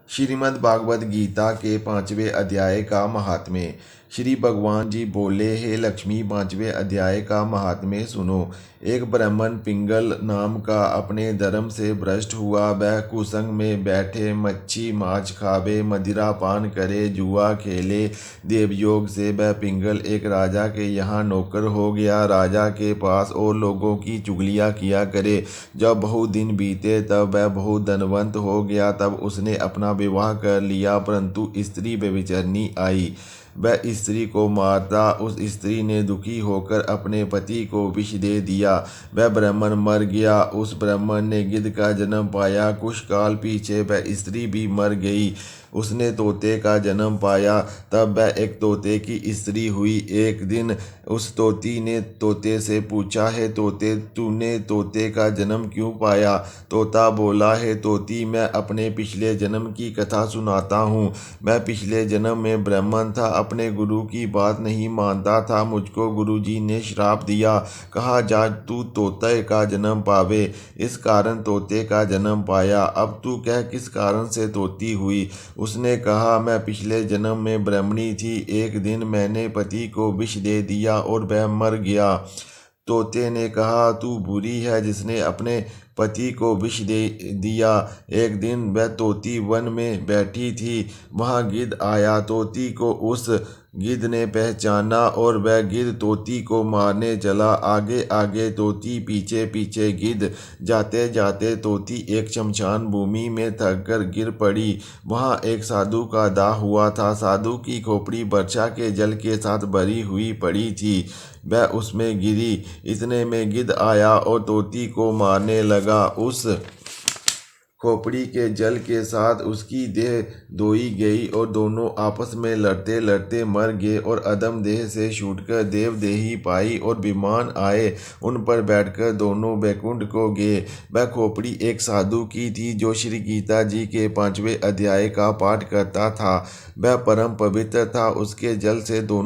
श्रीमद् भागवत गीता के 5वें अध्याय का महात्म्य। श्री भगवान जी बोले, हे लक्ष्मी, 5वें अध्याय का महात्म्य सुनो। एक ब्राह्मण पिंगल नाम का अपने धर्म से भ्रष्ट हुआ। वह कुसंग में बैठे मच्छी माछ खावे, मदिरा पान करे, जुआ खेले। देवयोग से वह पिंगल एक राजा के यहाँ नौकर हो गया। राजा के पास और लोगों की चुगलियाँ किया करे। जब बहुत दिन बीते तब वह बहुत धनवंत हो गया। तब उसने अपना विवाह कर लिया, परंतु स्त्री व्यभिचारिणी आई। वह स्त्री को मारता। उस स्त्री ने दुखी होकर अपने पति को विष दे दिया। वह ब्राह्मण मर गया। उस ब्राह्मण ने गिद्ध का जन्म पाया। कुछ काल पीछे वह स्त्री भी मर गई। उसने तोते का जन्म पाया। तब वह एक तोते की स्त्री हुई। एक दिन उस तोती ने तोते से पूछा, है तोते, तूने तोते का जन्म क्यों पाया? तोता बोला, है तोती, मैं अपने पिछले जन्म की कथा सुनाता हूँ। मैं पिछले जन्म में ब्राह्मण था, अपने गुरु की बात नहीं मानता था। मुझको गुरुजी ने श्राप दिया, कहा जा तू तोते का जन्म पावे। इस कारण तोते का जन्म पाया। अब तू कह किस कारण से तोती हुई? उसने कहा, मैं पिछले जन्म में ब्राह्मणी थी। एक दिन मैंने पति को विष दे दिया और वह मर गया। तोते ने कहा, तू बुरी है जिसने अपने पति को विष दे दिया। एक दिन वह तोती वन में बैठी थी। वहाँ गिद्ध आया। तोती को उस गिद्ध ने पहचाना और वह गिद्ध तोती को मारने चला। आगे आगे तोती, पीछे पीछे गिद्ध। जाते जाते तोती एक शमशान भूमि में थक कर गिर पड़ी। वहाँ एक साधु का दाह हुआ था। साधु की खोपड़ी वर्षा के जल के साथ भरी हुई पड़ी थी। वह उसमें गिरी। इतने में गिद्ध आया और तोती को मारने लगा। उस खोपड़ी के जल के साथ उसकी देह धोई गई और दोनों आपस में लड़ते लड़ते मर गए और अधम देह से छूटकर देवदेही पाई और विमान आए। उन पर बैठकर दोनों वैकुंठ को गए। वह खोपड़ी एक साधु की थी जो श्री गीता जी के 5वें अध्याय का पाठ करता था। वह परम पवित्र था। उसके जल से दोनों